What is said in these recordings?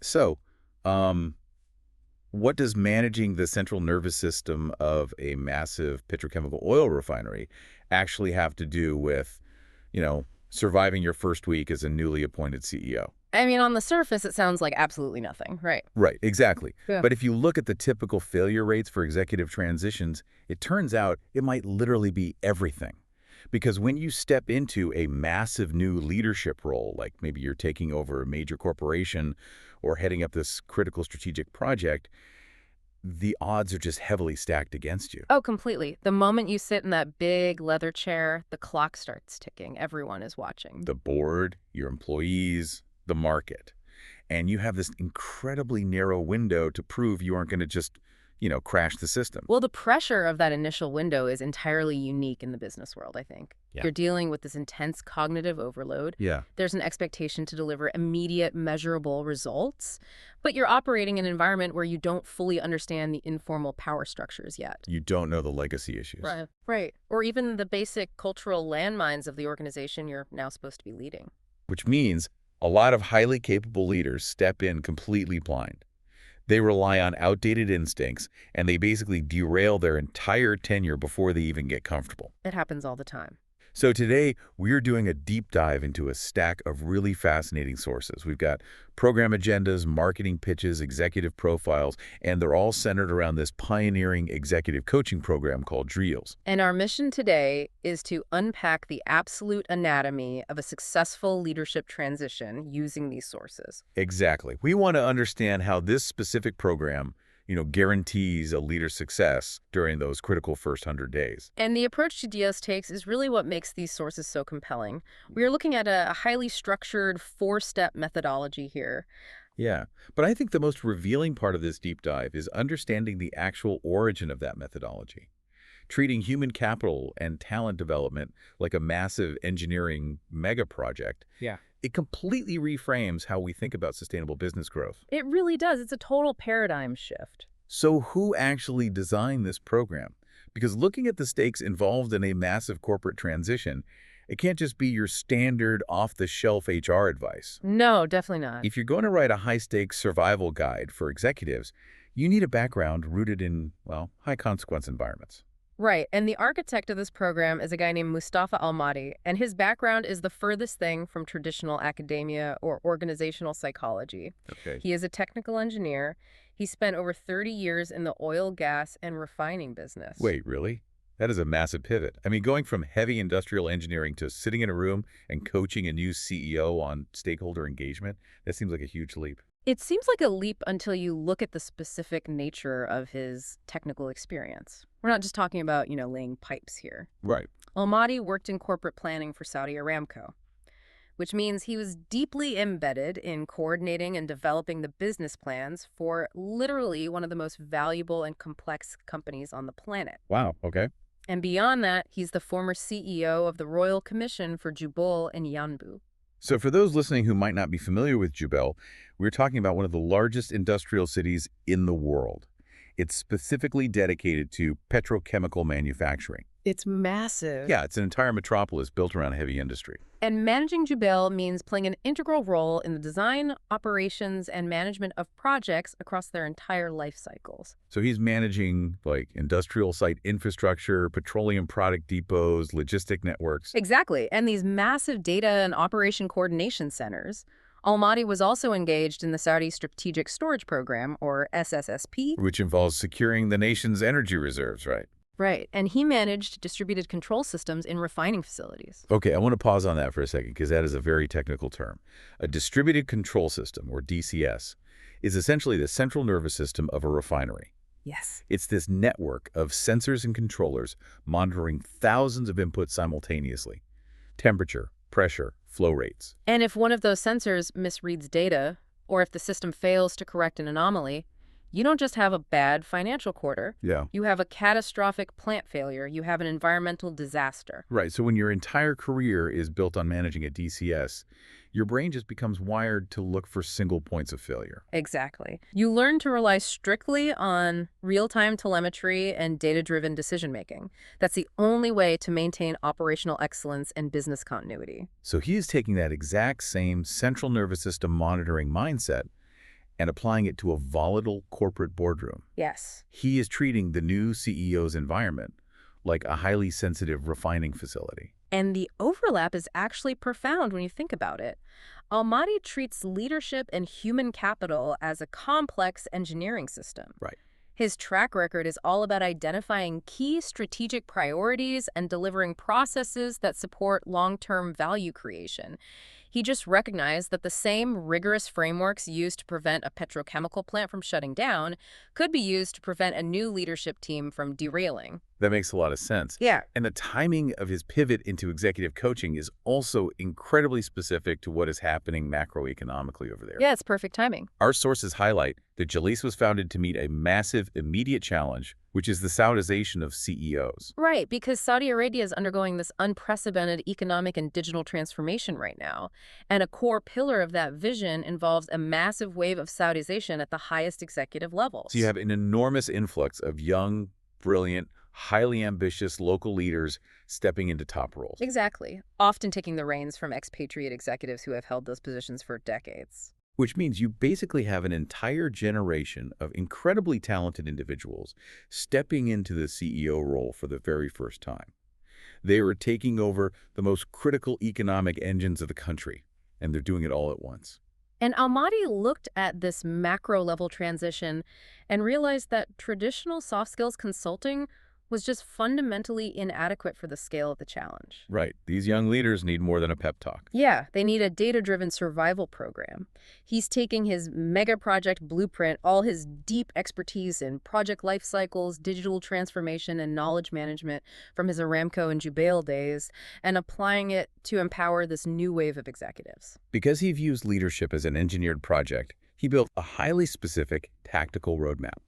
So, um, what does managing the central nervous system of a massive petrochemical oil refinery actually have to do with, surviving your first week as a newly appointed CEO? I mean, on the surface, it sounds like absolutely nothing, right? Right, exactly. Yeah. But if you look at the typical failure rates for executive transitions, it turns out it might literally be everything. Because when you step into a massive new leadership role, like maybe you're taking over a major corporation or heading up this critical strategic project, the odds are just heavily stacked against you. Oh, completely. The moment you sit in that big leather chair, the clock starts ticking. Everyone is watching. The board, your employees, the market. And you have this incredibly narrow window to prove you aren't going to just, crash the system. Well, the pressure of that initial window is entirely unique in the business world, I think. Yeah. You're dealing with this intense cognitive overload. Yeah. There's an expectation to deliver immediate, measurable results, but you're operating in an environment where you don't fully understand the informal power structures yet. You don't know the legacy issues. Right. Right. Or even the basic cultural landmines of the organization you're now supposed to be leading. Which means a lot of highly capable leaders step in completely blind. They rely on outdated instincts, and they basically derail their entire tenure before they even get comfortable. It happens all the time. So today, we're doing a deep dive into a stack of really fascinating sources. We've got program agendas, marketing pitches, executive profiles, and they're all centered around this pioneering executive coaching program called Jleas. And our mission today is to unpack the absolute anatomy of a successful leadership transition using these sources. Exactly. We want to understand how this specific program, guarantees a leader's success during those critical first 100 days. And the approach to Diaz takes is really what makes these sources so compelling. We are looking at a highly structured four-step methodology here. Yeah, but I think the most revealing part of this deep dive is understanding the actual origin of that methodology. Treating human capital and talent development like a massive engineering mega project, Yeah. it completely reframes how we think about sustainable business growth. It really does. It's a total paradigm shift. So who actually designed this program? Because looking at the stakes involved in a massive corporate transition, it can't just be your standard off-the-shelf HR advice. No, definitely not. If you're going to write a high-stakes survival guide for executives, you need a background rooted in, well, high-consequence environments. Right, and the architect of this program is a guy named Mustafa Almaty, and his background is the furthest thing from traditional academia or organizational psychology. Okay. He is a technical engineer. He spent over 30 years in the oil, gas, and refining business. Wait, really? That is a massive pivot. I mean, going from heavy industrial engineering to sitting in a room and coaching a new CEO on stakeholder engagement, that seems like a huge leap. It seems like a leap until you look at the specific nature of his technical experience. We're not just talking about, laying pipes here. Right. Almaty worked in corporate planning for Saudi Aramco, which means he was deeply embedded in coordinating and developing the business plans for literally one of the most valuable and complex companies on the planet. Wow, okay. And beyond that, he's the former CEO of the Royal Commission for Jubal and Yanbu. So for those listening who might not be familiar with Jubel, we're talking about one of the largest industrial cities in the world. It's specifically dedicated to petrochemical manufacturing. It's massive. Yeah, it's an entire metropolis built around heavy industry. And managing Jubal means playing an integral role in the design, operations, and management of projects across their entire life cycles. So he's managing like industrial site infrastructure, petroleum product depots, logistic networks. Exactly. And these massive data and operation coordination centers. Almaty was also engaged in the Saudi Strategic Storage Program, or SSSP. Which involves securing the nation's energy reserves, right? Right. And he managed distributed control systems in refining facilities. Okay, I want to pause on that for a second because that is a very technical term. A distributed control system, or DCS, is essentially the central nervous system of a refinery. Yes. It's this network of sensors and controllers monitoring thousands of inputs simultaneously. Temperature, pressure, flow rates. And if one of those sensors misreads data, or if the system fails to correct an anomaly, you don't just have a bad financial quarter. Yeah. You have a catastrophic plant failure. You have an environmental disaster. Right, so when your entire career is built on managing a DCS, your brain just becomes wired to look for single points of failure. Exactly. You learn to rely strictly on real-time telemetry and data-driven decision-making. That's the only way to maintain operational excellence and business continuity. So he is taking that exact same central nervous system monitoring mindset and applying it to a volatile corporate boardroom. Yes. He is treating the new CEO's environment like a highly sensitive refining facility. And the overlap is actually profound when you think about it. Almaty treats leadership and human capital as a complex engineering system. Right. His track record is all about identifying key strategic priorities and delivering processes that support long-term value creation. He just recognized that the same rigorous frameworks used to prevent a petrochemical plant from shutting down could be used to prevent a new leadership team from derailing. That makes a lot of sense. Yeah. And the timing of his pivot into executive coaching is also incredibly specific to what is happening macroeconomically over there. Yeah, it's perfect timing. Our sources highlight that Jleas was founded to meet a massive, immediate challenge, which is the Saudization of CEOs. Right, because Saudi Arabia is undergoing this unprecedented economic and digital transformation right now. And a core pillar of that vision involves a massive wave of Saudization at the highest executive levels. So you have an enormous influx of young, brilliant, highly ambitious local leaders stepping into top roles. Exactly, often taking the reins from expatriate executives who have held those positions for decades. Which means you basically have an entire generation of incredibly talented individuals stepping into the CEO role for the very first time. They are taking over the most critical economic engines of the country, and they're doing it all at once. And Almaty looked at this macro-level transition and realized that traditional soft skills consulting was just fundamentally inadequate for the scale of the challenge. Right. These young leaders need more than a pep talk. Yeah, they need a data-driven survival program. He's taking his mega project blueprint, all his deep expertise in project life cycles, digital transformation, and knowledge management from his Aramco and Jubail days, and applying it to empower this new wave of executives. Because he views leadership as an engineered project, he built a highly specific tactical roadmap.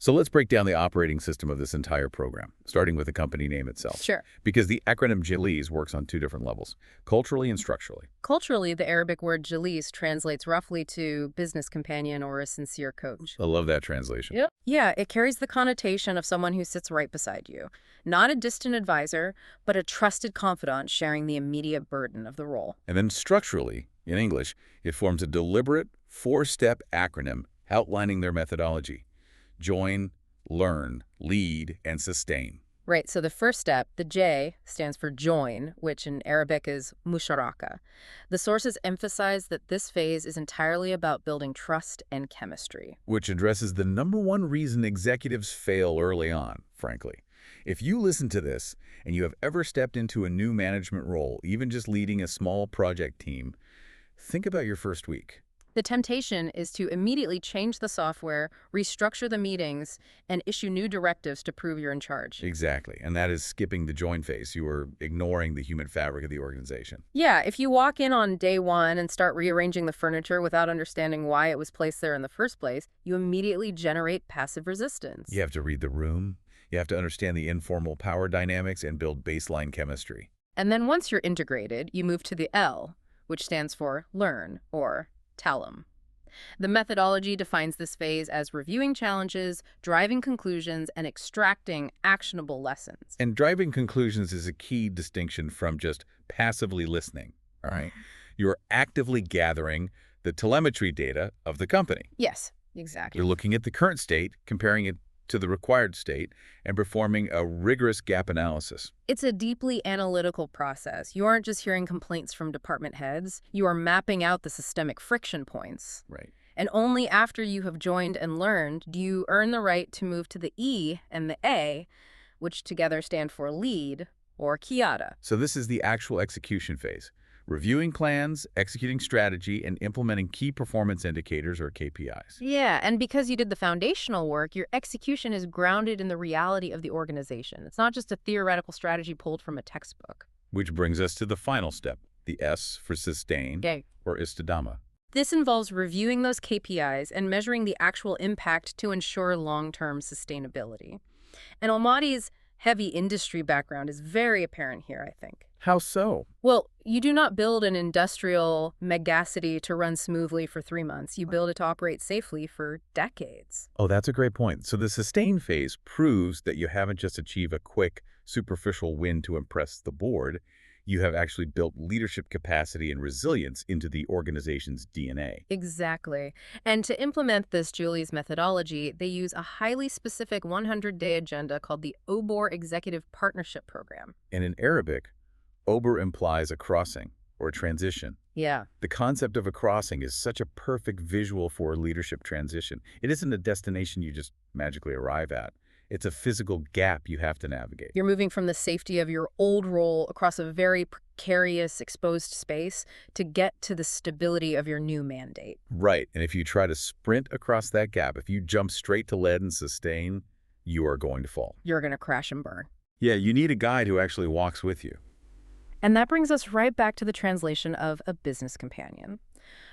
So let's break down the operating system of this entire program, starting with the company name itself. Sure. Because the acronym Jleas works on two different levels, culturally and structurally. Culturally, the Arabic word Jleas translates roughly to business companion or a sincere coach. I love that translation. Yep. Yeah, it carries the connotation of someone who sits right beside you. Not a distant advisor, but a trusted confidant sharing the immediate burden of the role. And then structurally, in English, it forms a deliberate four-step acronym outlining their methodology. Join, learn, lead, and sustain. Right, so the first step, the J, stands for join, which in Arabic is musharaka. The sources emphasize that this phase is entirely about building trust and chemistry. Which addresses the #1 reason executives fail early on, frankly. If you listen to this and you have ever stepped into a new management role, even just leading a small project team, think about your first week. The temptation is to immediately change the software, restructure the meetings, and issue new directives to prove you're in charge. Exactly, and that is skipping the join phase. You are ignoring the human fabric of the organization. Yeah, if you walk in on day one and start rearranging the furniture without understanding why it was placed there in the first place, you immediately generate passive resistance. You have to read the room, you have to understand the informal power dynamics and build baseline chemistry. And then once you're integrated, you move to the L, which stands for learn, or Talum. The methodology defines this phase as reviewing challenges, driving conclusions, and extracting actionable lessons. And driving conclusions is a key distinction from just passively listening, all right? You're actively gathering the telemetry data of the company. Yes, exactly. You're looking at the current state, comparing it to the required state, and performing a rigorous gap analysis. It's a deeply analytical process. You aren't just hearing complaints from department heads. You are mapping out the systemic friction points. Right. And only after you have joined and learned do you earn the right to move to the E and the A, which together stand for lead or Kiada. So this is the actual execution phase. Reviewing plans, executing strategy, and implementing key performance indicators or KPIs. Yeah, and because you did the foundational work, your execution is grounded in the reality of the organization. It's not just a theoretical strategy pulled from a textbook. Which brings us to the final step, the S for sustain, Okay. or istidama. This involves reviewing those KPIs and measuring the actual impact to ensure long-term sustainability. And Almaty's heavy industry background is very apparent here, I think. How so? Well, you do not build an industrial megacity to run smoothly for 3 months. You build it to operate safely for decades. Oh, that's a great point. So the sustain phase proves that you haven't just achieved a quick, superficial win to impress the board. You have actually built leadership capacity and resilience into the organization's DNA. Exactly. And to implement this Julie's methodology, they use a highly specific 100-day agenda called the Obor Executive Partnership Program. And in Arabic, Obor implies a crossing or a transition. Yeah. The concept of a crossing is such a perfect visual for a leadership transition. It isn't a destination you just magically arrive at. It's a physical gap you have to navigate. You're moving from the safety of your old role across a very precarious, exposed space to get to the stability of your new mandate. Right, and if you try to sprint across that gap, if you jump straight to lead and sustain, you are going to fall. You're going to crash and burn. Yeah, you need a guide who actually walks with you. And that brings us right back to the translation of a business companion.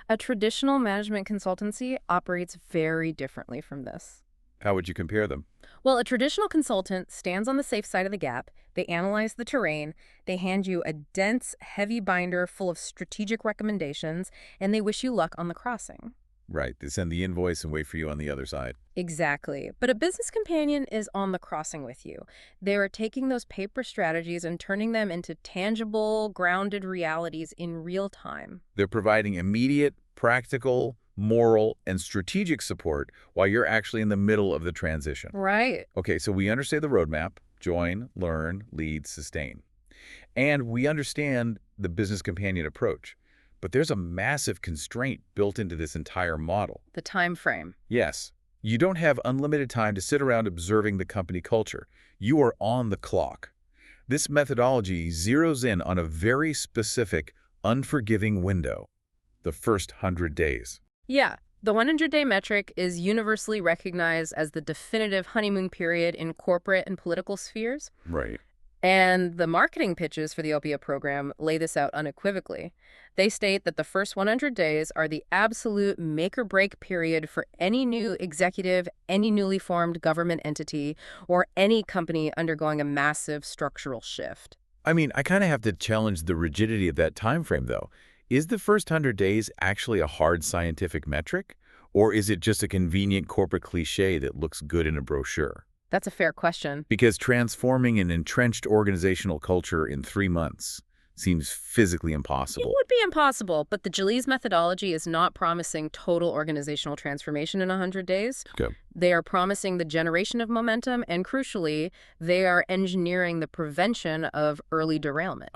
A traditional management consultancy operates very differently from this. How would you compare them? Well, a traditional consultant stands on the safe side of the gap. They analyze the terrain, they hand you a dense, heavy binder full of strategic recommendations, and they wish you luck on the crossing. Right, they send the invoice and wait for you on the other side. Exactly. But a business companion is on the crossing with you. They are taking those paper strategies and turning them into tangible, grounded realities in real time. They're providing immediate, practical, moral, and strategic support while you're actually in the middle of the transition. Right. Okay, so we understand the roadmap: join, learn, lead, sustain. And we understand the business companion approach. But there's a massive constraint built into this entire model. The time frame. Yes, you don't have unlimited time to sit around observing the company culture. You are on the clock. This methodology zeroes in on a very specific, unforgiving window: the first 100 days. Yeah. The 100-day metric is universally recognized as the definitive honeymoon period in corporate and political spheres. Right. And the marketing pitches for the OPIA program lay this out unequivocally. They state that the first 100 days are the absolute make-or-break period for any new executive, any newly formed government entity, or any company undergoing a massive structural shift. I mean, I kind of have to challenge the rigidity of that time frame, though. Is the first 100 days actually a hard scientific metric? Or is it just a convenient corporate cliche that looks good in a brochure? That's a fair question. Because transforming an entrenched organizational culture in 3 months seems physically It impossible. would be impossible, but the Jleas methodology is not promising total organizational transformation in 100 days. Okay. They are promising the generation of momentum, and crucially, they are engineering the prevention of early derailment.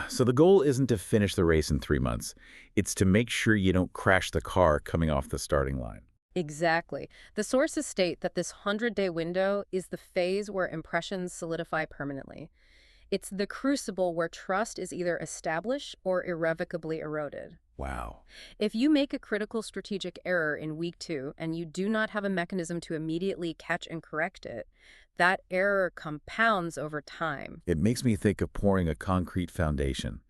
So the goal isn't to finish the race in 3 months. It's to make sure you don't crash the car coming off the starting line. Exactly. The sources state that this 100-day window is the phase where impressions solidify permanently. It's the crucible where trust is either established or irrevocably eroded. Wow. If you make a critical strategic error in week 2 and you do not have a mechanism to immediately catch and correct it, that error compounds over time. It makes me think of pouring a concrete foundation.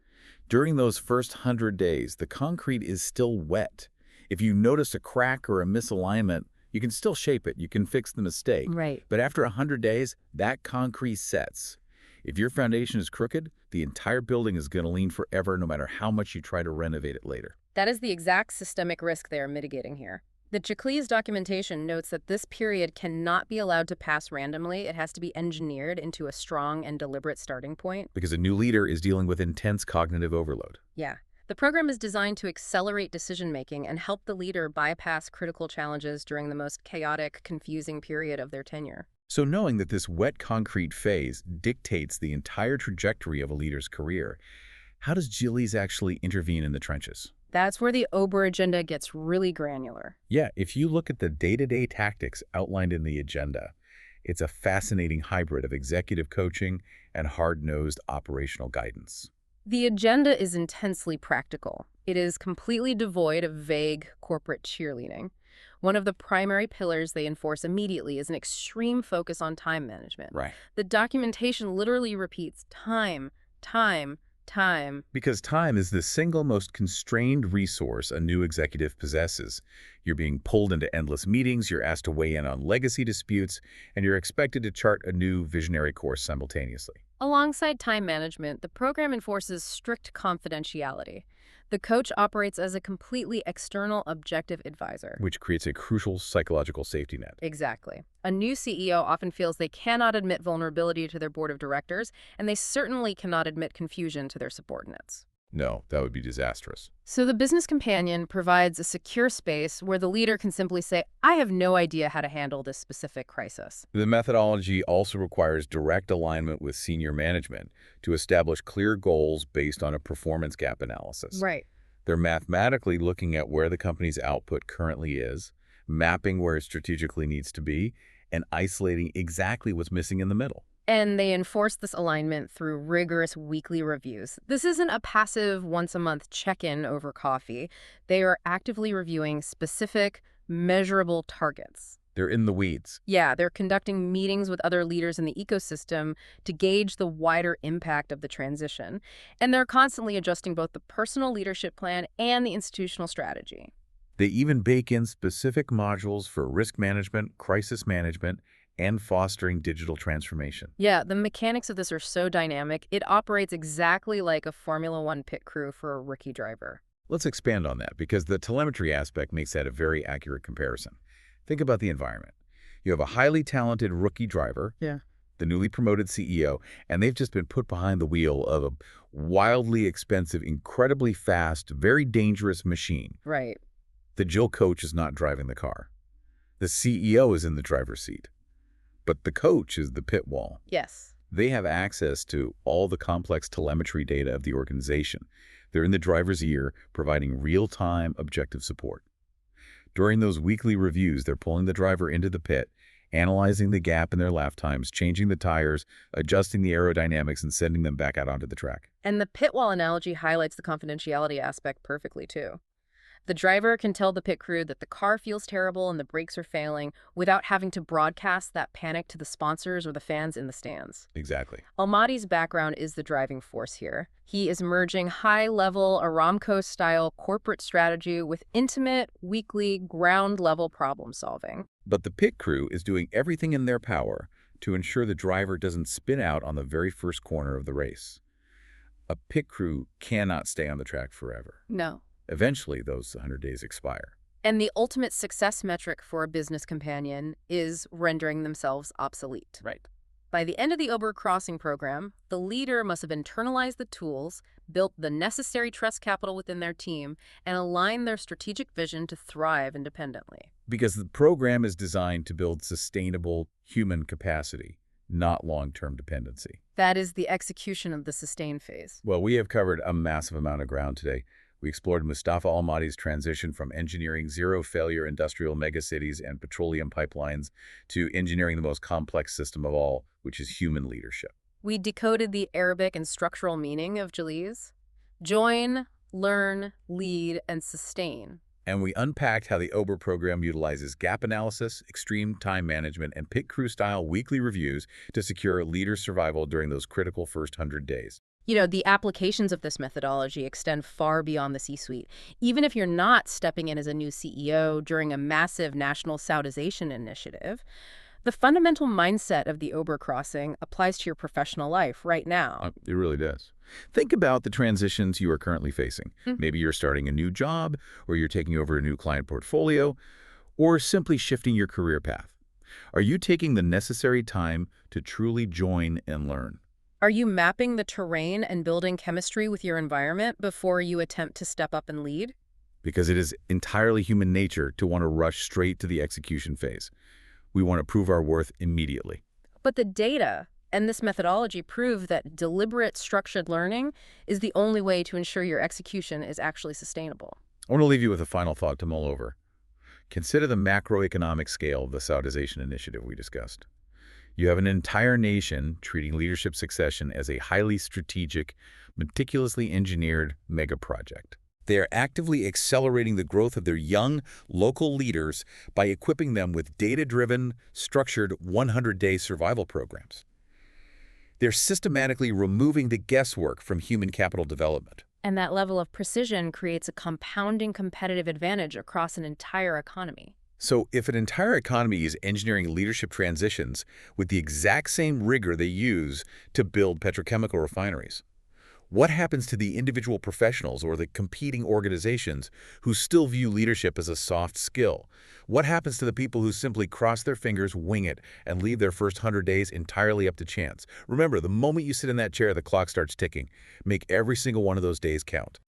During those first 100 days, the concrete is still wet. If you notice a crack or a misalignment, you can still shape it. You can fix the mistake. Right. But after 100 days, that concrete sets. If your foundation is crooked, the entire building is going to lean forever no matter how much you try to renovate it later. That is the exact systemic risk they are mitigating here. The Jleas documentation notes that this period cannot be allowed to pass randomly. It has to be engineered into a strong and deliberate starting point. Because a new leader is dealing with intense cognitive overload. Yeah. The program is designed to accelerate decision-making and help the leader bypass critical challenges during the most chaotic, confusing period of their tenure. So knowing that this wet concrete phase dictates the entire trajectory of a leader's career, how does Jleas actually intervene in the trenches? That's where the Obor agenda gets really granular. Yeah, if you look at the day-to-day tactics outlined in the agenda, it's a fascinating hybrid of executive coaching and hard-nosed operational guidance. The agenda is intensely practical. It is completely devoid of vague corporate cheerleading. One of the primary pillars they enforce immediately is an extreme focus on time management. Right. The documentation literally repeats time, time, time. Because time is the single most constrained resource a new executive possesses. You're being pulled into endless meetings, you're asked to weigh in on legacy disputes, and you're expected to chart a new visionary course simultaneously. Alongside time management, the program enforces strict confidentiality. The coach operates as a completely external objective advisor. which creates a crucial psychological safety net. Exactly. A new CEO often feels they cannot admit vulnerability to their board of directors, and they certainly cannot admit confusion to their subordinates. No, that would be disastrous. So the business companion provides a secure space where the leader can simply say, I have no idea how to handle this specific crisis. The methodology also requires direct alignment with senior management to establish clear goals based on a performance gap analysis. Right. They're mathematically looking at where the company's output currently is, mapping where it strategically needs to be, and isolating exactly what's missing in the middle. And they enforce this alignment through rigorous weekly reviews. This isn't a passive once-a-month check-in over coffee. They are actively reviewing specific, measurable targets. They're in the weeds. Yeah, they're conducting meetings with other leaders in the ecosystem to gauge the wider impact of the transition. And they're constantly adjusting both the personal leadership plan and the institutional strategy. They even bake in specific modules for risk management, crisis management, and fostering digital transformation. Yeah, the mechanics of this are so dynamic, it operates exactly like a Formula One pit crew for a rookie driver. Let's expand on that because the telemetry aspect makes that a very accurate comparison. Think about the environment. You have a highly talented rookie driver, Yeah. the newly promoted CEO, and they've just been put behind the wheel of a wildly expensive, incredibly fast, very dangerous machine. Right. The Jill coach is not driving the car. The CEO is in the driver's seat. But the coach is the pit wall. Yes. They have access to all the complex telemetry data of the organization. They're in the driver's ear, providing real-time objective support. During those weekly reviews, they're pulling the driver into the pit, analyzing the gap in their lap times, changing the tires, adjusting the aerodynamics, and sending them back out onto the track. And the pit wall analogy highlights the confidentiality aspect perfectly, too. The driver can tell the pit crew that the car feels terrible and the brakes are failing without having to broadcast that panic to the sponsors or the fans in the stands. Exactly. Almaty's background is the driving force here. He is merging high-level Aramco-style corporate strategy with intimate, weekly, ground-level problem-solving. But the pit crew is doing everything in their power to ensure the driver doesn't spin out on the very first corner of the race. A pit crew cannot stay on the track forever. No. Eventually, those 100 days expire. And the ultimate success metric for a business companion is rendering themselves obsolete. Right. By the end of the Obor Crossing program, the leader must have internalized the tools, built the necessary trust capital within their team, and aligned their strategic vision to thrive independently. Because the program is designed to build sustainable human capacity, not long-term dependency. That is the execution of the sustain phase. Well, we have covered a massive amount of ground today. We explored Mustafa Almaty's transition from engineering zero-failure industrial megacities and petroleum pipelines to engineering the most complex system of all, which is human leadership. We decoded the Arabic and structural meaning of Jleas: join, learn, lead, and sustain. And we unpacked how the Obor program utilizes gap analysis, extreme time management, and pit crew-style weekly reviews to secure leader survival during those critical first 100 days. You know, the applications of this methodology extend far beyond the C-suite. Even if you're not stepping in as a new CEO during a massive national Saudization initiative, the fundamental mindset of the Obor Crossing applies to your professional life right now. It really does. Think about the transitions you are currently facing. Mhm. Maybe you're starting a new job, or you're taking over a new client portfolio, or simply shifting your career path. Are you taking the necessary time to truly join and learn? Are you mapping the terrain and building chemistry with your environment before you attempt to step up and lead? Because it is entirely human nature to want to rush straight to the execution phase. We want to prove our worth immediately. But the data and this methodology prove that deliberate, structured learning is the only way to ensure your execution is actually sustainable. I want to leave you with a final thought to mull over. Consider the macroeconomic scale of the Saudization initiative we discussed. You have an entire nation treating leadership succession as a highly strategic, meticulously engineered mega project. They are actively accelerating the growth of their young, local leaders by equipping them with data-driven, structured 100-day survival programs. They're systematically removing the guesswork from human capital development. And that level of precision creates a compounding competitive advantage across an entire economy. So if an entire economy is engineering leadership transitions with the exact same rigor they use to build petrochemical refineries, What happens to the individual professionals or the competing organizations who still view leadership as a soft skill? What happens to the people who simply cross their fingers, wing it, and leave their first 100 days entirely up to chance? Remember, the moment you sit in that chair, the clock starts ticking. Make every single one of those days count.